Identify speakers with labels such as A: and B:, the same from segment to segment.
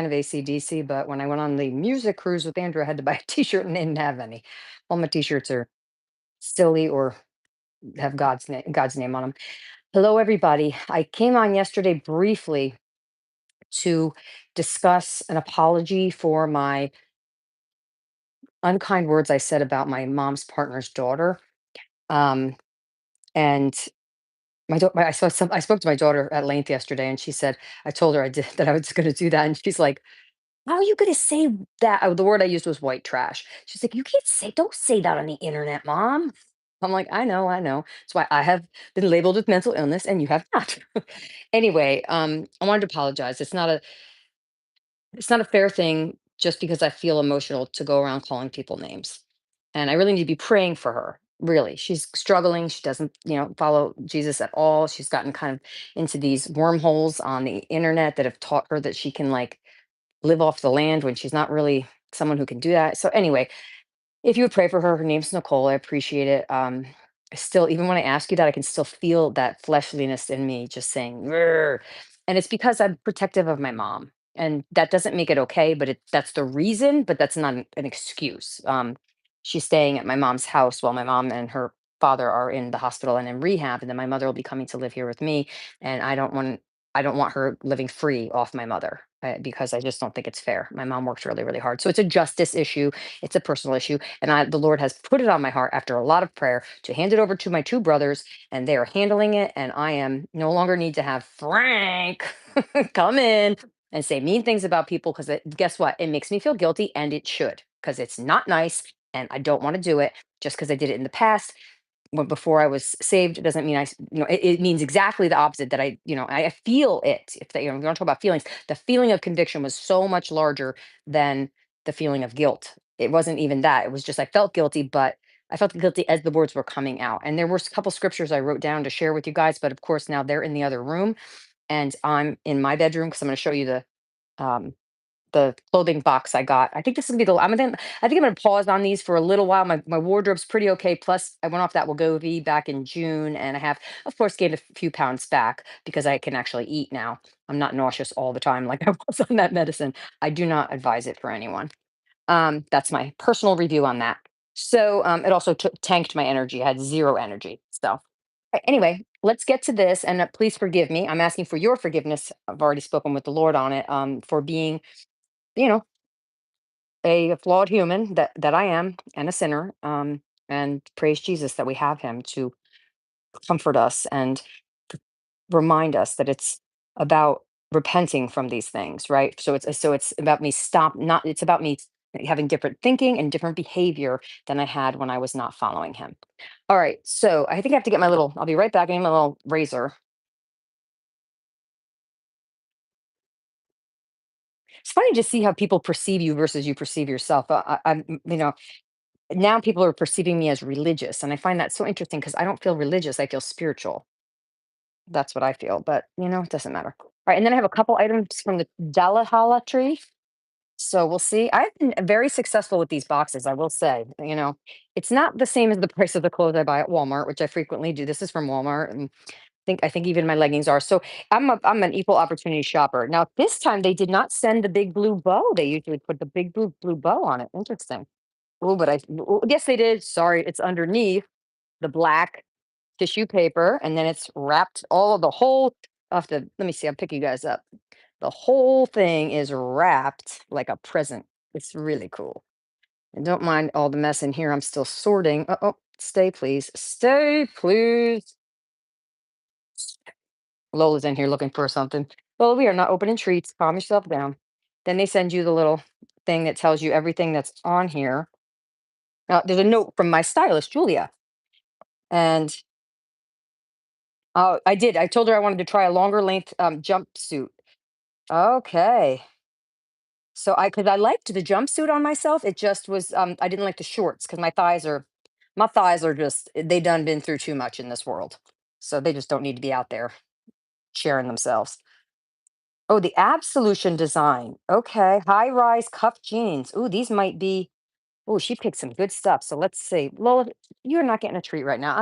A: of AC/DC, but when I went on the music cruise with Andrew, I had to buy a T-shirt and they didn't have any. All my T-shirts are silly or have God's name on them. Hello, everybody. I came on yesterday briefly to discuss an apology for my unkind words I said about my mom's partner's daughter. Um, and I spoke to my daughter at length yesterday, and she said I told her I did that I was going to do that, and she's like, "How are you going to say that?" The word I used was white trash. She's like, don't say that on the internet, mom." I'm like, I know. That's why I have been labeled with mental illness, and you have not. Anyway, I wanted to apologize. It's not a fair thing just because I feel emotional to go around calling people names. And I really need to be praying for her. Really. She's struggling. She doesn't, follow Jesus at all. She's gotten kind of into these wormholes on the internet that have taught her that she can like live off the land when she's not really someone who can do that. So anyway, if you would pray for her, her name's Nicole. I appreciate it. Still, even when I ask you that, I can still feel that fleshliness in me just saying, "Grr." And it's because I'm protective of my mom. And that doesn't make it okay, but that's the reason, but that's not an excuse. She's staying at my mom's house while my mom and her father are in the hospital and in rehab, and then my mother will be coming to live here with me. And I don't want her living free off my mother because I just don't think it's fair. My mom works really, really hard. So it's a justice issue. It's a personal issue. And the Lord has put it on my heart after a lot of prayer to hand it over to my two brothers, and they are handling it. And I am no longer need to have Frank come in and say mean things about people because guess what? It makes me feel guilty, and it should because it's not nice. And I don't want to do it just because I did it in the past before I was saved. It doesn't mean it means exactly the opposite that I feel it. If they, we don't talk about feelings, the feeling of conviction was so much larger than the feeling of guilt. It wasn't even that. It was just I felt guilty, but I felt guilty as the words were coming out. And there were a couple scriptures I wrote down to share with you guys, but of course now they're in the other room and I'm in my bedroom because I'm going to show you um, the clothing box I got. I think this is gonna be I think I'm gonna pause on these for a little while. My wardrobe's pretty okay. Plus, I went off that Wegovy back in June, and I have, of course, gained a few pounds back because I can actually eat now. I'm not nauseous all the time like I was on that medicine. I do not advise it for anyone. That's my personal review on that. So it also tanked my energy. I had zero energy. So anyway, let's get to this. And please forgive me. I'm asking for your forgiveness. I've already spoken with the Lord on it. For being you know a flawed human that I am and a sinner. And praise Jesus that we have him to comfort us and to remind us that it's about repenting from these things, right? So it's about me stop not it's about me having different thinking and different behavior than I had when I was not following him. All right. So I think I have to get I'll be right back. I need my little razor. It's funny to see how people perceive you versus you perceive yourself. Now people are perceiving me as religious, and I find that so interesting because I don't feel religious, I feel spiritual. That's what I feel, but it doesn't matter. All right, and then I have a couple items from the Dalahala tree. So we'll see. I've been very successful with these boxes, I will say. It's not the same as the price of the clothes I buy at Walmart, which I frequently do. This is from Walmart, and I think even my leggings are. So I'm an equal opportunity shopper. Now this time they did not send the big blue bow. They usually put the big blue bow on it. Interesting. Oh, but yes, they did. Sorry, it's underneath the black tissue paper, and then it's wrapped all of the whole of the. Let me see. I'll pick you guys up. The whole thing is wrapped like a present. It's really cool. And don't mind all the mess in here. I'm still sorting. Oh, stay please. Stay please. Lola's in here looking for something. Lola, we are not opening treats. Calm yourself down. Then they send you the little thing that tells you everything that's on here. There's a note from my stylist, Julia. And I did. I told her I wanted to try a longer length jumpsuit. Okay. So because I liked the jumpsuit on myself, it just was I didn't like the shorts because my thighs are just they done been through too much in this world. So they just don't need to be out there sharing themselves. Oh, the Absolution design. Okay. High rise cuff jeans. Ooh, these might be. Oh, she picked some good stuff. So let's see. Lola, you're not getting a treat right now.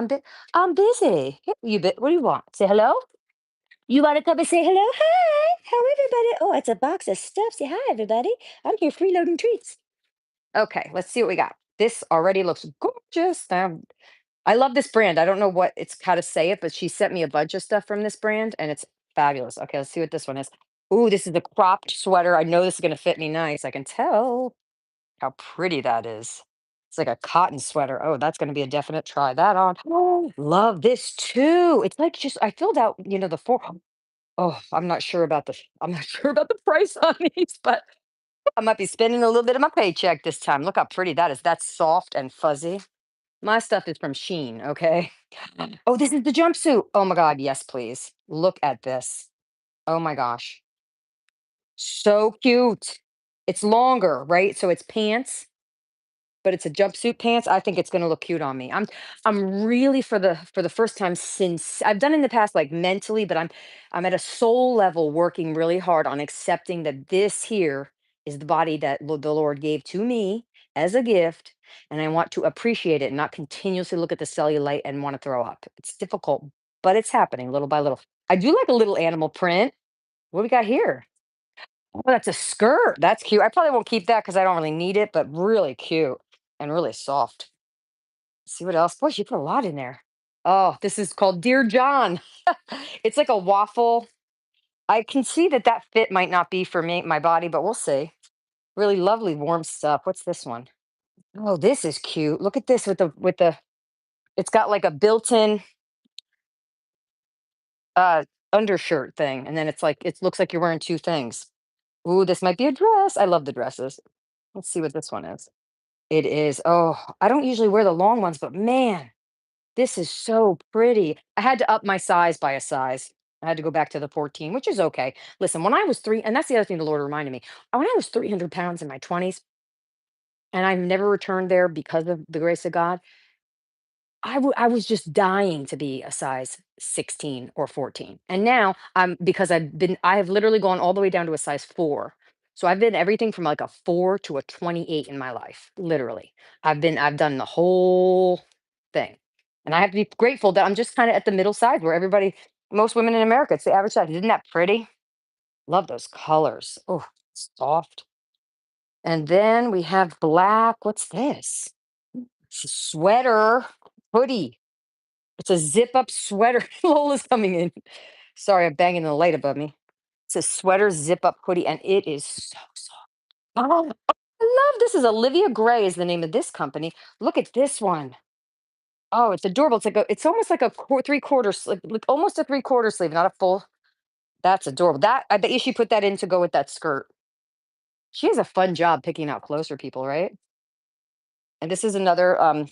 A: I'm busy. Here, you bit. What do you want? Say hello. You want to come and say hello? Hi, how everybody? Oh, it's a box of stuff. Say hi, everybody. I'm here freeloading treats. Okay, let's see what we got. This already looks gorgeous. I love this brand. I don't know what it's how to say it, but she sent me a bunch of stuff from this brand and it's fabulous. Okay, let's see what this one is. Ooh, this is the cropped sweater. I know this is going to fit me nice. I can tell how pretty that is. It's like a cotton sweater. Oh, that's going to be a definite try that on. Oh, love this too. It's like just I filled out, the form. Oh, I'm not sure about the price on these, but I might be spending a little bit of my paycheck this time. Look how pretty that is. That's soft and fuzzy. My stuff is from Shein, okay? Oh, this is the jumpsuit. Oh my God, yes, please. Look at this. Oh my gosh. So cute. It's longer, right? So it's pants, but it's a jumpsuit pants. I think it's gonna look cute on me. I'm really for the first time since I've done in the past, like mentally, but I'm at a soul level working really hard on accepting that this here is the body that the Lord gave to me as a gift, and I want to appreciate it and not continuously look at the cellulite and want to throw up. It's difficult, but it's happening little by little. I do like a little animal print. What do we got here? Oh, that's a skirt. That's cute. I probably won't keep that because I don't really need it, but really cute and really soft. See what else? Boy, she put a lot in there. Oh, this is called Dear John. It's like a waffle. I can see that that fit might not be for me, my body, but we'll see. Really lovely warm stuff. What's this one? Oh, this is cute. Look at this with the. It's got like a built-in uh undershirt thing, and then it's like it looks like you're wearing two things. Ooh, this might be a dress. I love the dresses. Let's see what this one is. It is. Oh, I don't usually wear the long ones, but man, this is so pretty. I had to up my size by a size. I had to go back to the 14, which is okay. Listen, when I was three, and that's the other thing the Lord reminded me. When I was 300 pounds in my 20s, and I've never returned there because of the grace of God, I was just dying to be a size 16 or 14. And now because I have literally gone all the way down to a size 4. So I've been everything from like a 4 to a 28 in my life, literally. I've done the whole thing. And I have to be grateful that I'm just kind of at the middle size where most women in America, it's the average size. Isn't that pretty? Love those colors. Oh, soft. And then we have black. What's this? It's a sweater, hoodie. It's a zip up sweater. Lola's coming in. Sorry, I'm banging the light above me. It's a sweater zip up hoodie, and it is so soft. Oh, I love this. Is Olivia Gray is the name of this company. Look at this one. Oh, it's adorable. It's almost like a 3/4 sleeve, like almost a 3/4 sleeve, not a full. That's adorable. That I bet you she put that in to go with that skirt. She has a fun job picking out clothes for people, right? And this is another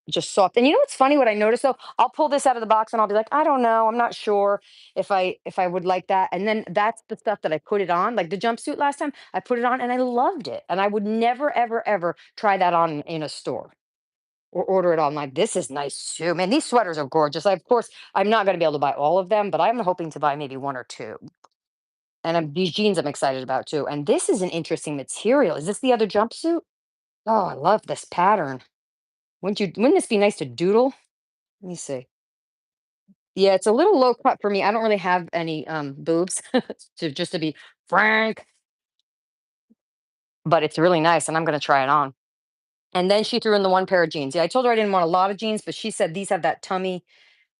A: just soft. And you know what's funny? What I noticed though, I'll pull this out of the box and I'll be like, I don't know, I'm not sure if I would like that. And then that's the stuff that I put it on, like the jumpsuit last time. I put it on and I loved it. And I would never, ever, ever try that on in a store or order it online. This is nice too. Man, these sweaters are gorgeous. Of course, I'm not going to be able to buy all of them, but I'm hoping to buy maybe one or two. And these jeans I'm excited about too. And this is an interesting material. Is this the other jumpsuit? Oh, I love this pattern. Wouldn't this be nice to doodle? Let me see. Yeah, it's a little low cut for me. I don't really have any boobs to be frank, but it's really nice and I'm gonna try it on. And then she threw in the one pair of jeans. Yeah, I told her I didn't want a lot of jeans, but she said these have that tummy,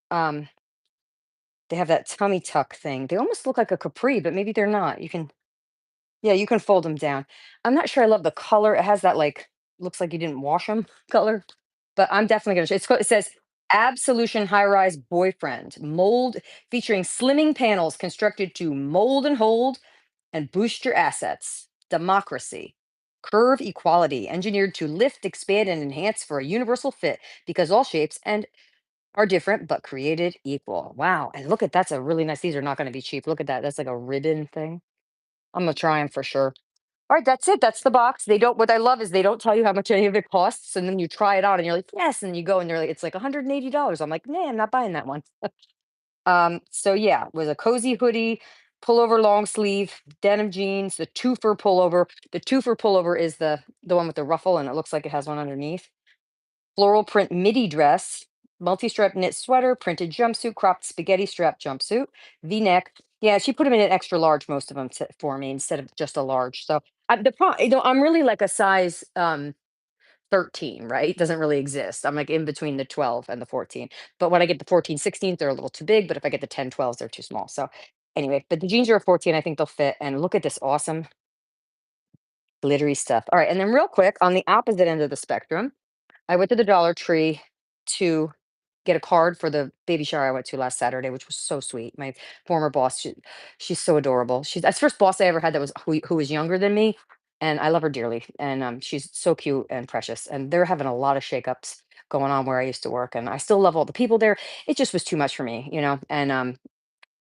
A: um, they have that tummy tuck thing. They almost look like a capri, but maybe they're not. Yeah, you can fold them down. I'm not sure I love the color. It has that like looks like you didn't wash them color, but I'm definitely gonna. It says Absolution High Rise Boyfriend mold featuring slimming panels constructed to mold and hold and boost your assets. Democracy. Curve equality, engineered to lift, expand, and enhance for a universal fit because all shapes and are different but created equal. Wow. And look at that's a really nice. These are not going to be cheap. Look at that. That's like a ribbon thing. I'm gonna try them for sure. All right, that's it. That's the box. They don't. What I love is they don't tell you how much any of it costs, and then you try it on, and you're like, yes, and you go, and they're like, it's like $180. I'm like, nah, I'm not buying that one. So yeah, it was a cozy hoodie, pullover long sleeve, denim jeans, the twofer pullover. The twofer pullover is the one with the ruffle, and it looks like it has one underneath. Floral print midi dress, multi-striped knit sweater, printed jumpsuit, cropped spaghetti strap jumpsuit, V-neck. Yeah, she put them in an extra large, most of them for me instead of just a large. So I'm really like a size 13, right? It doesn't really exist. I'm like in between the 12 and the 14. But when I get the 14, 16, they're a little too big. But if I get the 10, 12s, they're too small. So anyway, but the jeans are a 14. I think they'll fit. And look at this awesome glittery stuff. All right. And then real quick on the opposite end of the spectrum, I went to the Dollar Tree to get a card for the baby shower I went to last Saturday, which was so sweet. My former boss, she's so adorable. That's the first boss I ever had that was who was younger than me, and I love her dearly. And she's so cute and precious. And they're having a lot of shakeups going on where I used to work, and I still love all the people there. It just was too much for me, you know. And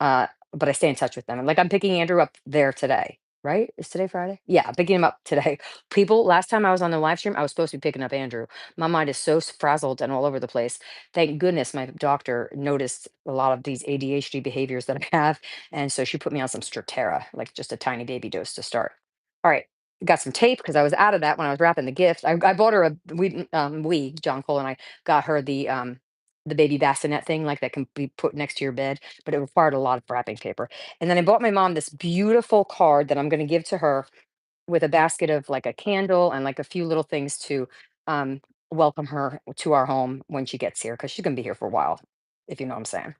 A: but I stay in touch with them. And like I'm picking Andrew up there today, right? Is today Friday? Yeah, I'm picking him up today. People, last time I was on the live stream, I was supposed to be picking up Andrew. My mind is so frazzled and all over the place. Thank goodness my doctor noticed a lot of these ADHD behaviors that I have. And so she put me on some Strattera, like just a tiny baby dose to start. All right. Got some tape because I was out of that when I was wrapping the gift. I bought her John Cole and I got her the baby bassinet thing like that can be put next to your bed, but it required a lot of wrapping paper. And then I bought my mom this beautiful card that I'm going to give to her with a basket of like a candle and like a few little things to um, welcome her to our home when she gets here because she's going to be here for a while, if you know what I'm saying.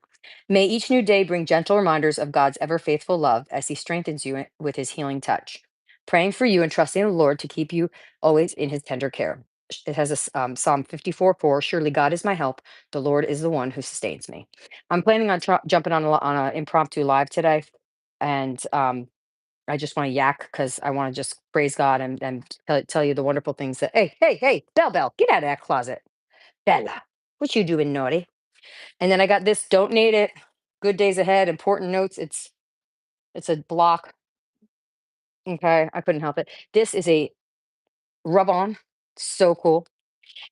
A: May each new day bring gentle reminders of God's ever faithful love as He strengthens you with His healing touch. Praying for you and trusting the Lord to keep you always in His tender care. It has a Psalm 54:4. Surely God is my help. The Lord is the one who sustains me. I'm planning on jumping on on an impromptu live today, and I just want to yak because I want to just praise God and tell you the wonderful things that. Hey, hey, hey, Bell, get out of that closet, Bella. What you doing, naughty? And then I got this, don't need it. Good days ahead, important notes. It's a block. Okay, I couldn't help it. This is a rub on. So cool.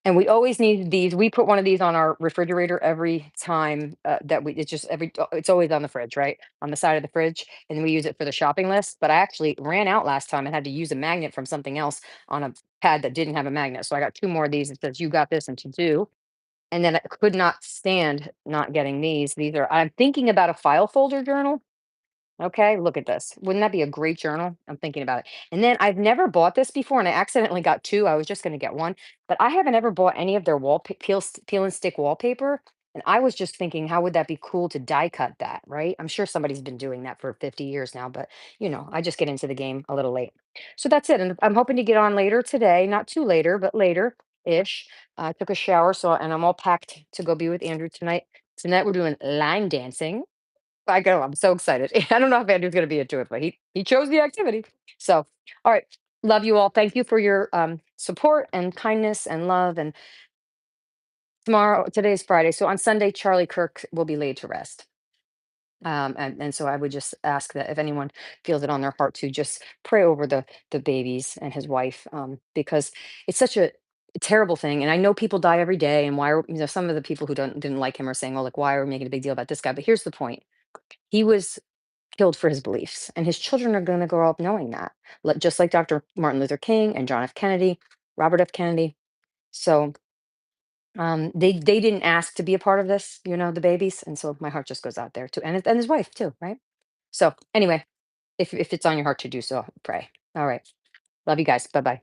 A: And we always need these. We put one of these on our refrigerator every time that it's just it's always on the fridge, right? On the side of the fridge. And then we use it for the shopping list. But I actually ran out last time and had to use a magnet from something else on a pad that didn't have a magnet. So I got two more of these. It says you got this and to do. And then I could not stand not getting these. I'm thinking about a file folder journal. Okay, look at this. Wouldn't that be a great journal? I'm thinking about it. And then I've never bought this before, and I accidentally got two. I was just going to get one, but I haven't ever bought any of their peel and stick wallpaper. And I was just thinking, how would that be cool to die cut that, right? I'm sure somebody's been doing that for 50 years now, but I just get into the game a little late. So that's it. And I'm hoping to get on later today, not too later, but later ish. I took a shower, and I'm all packed to go be with Andrew tonight. Tonight we're doing line dancing. I go, I'm so excited. I don't know if Andrew's gonna be into it, but he chose the activity. So, all right. Love you all. Thank you for your support and kindness and love. And today is Friday. So on Sunday, Charlie Kirk will be laid to rest. And so I would just ask that if anyone feels it on their heart to just pray over the babies and his wife, because it's such a terrible thing. And I know people die every day. And why are some of the people who didn't like him are saying, "Oh, like why are we making a big deal about this guy?" But here's the point: he was killed for his beliefs, and his children are going to grow up knowing that, just like Dr. Martin Luther King and John F. Kennedy, Robert F. Kennedy. So they didn't ask to be a part of this, the babies, and so my heart just goes out there too, and his wife too, right? So anyway, if it's on your heart to do so, pray. All right, love you guys. Bye bye.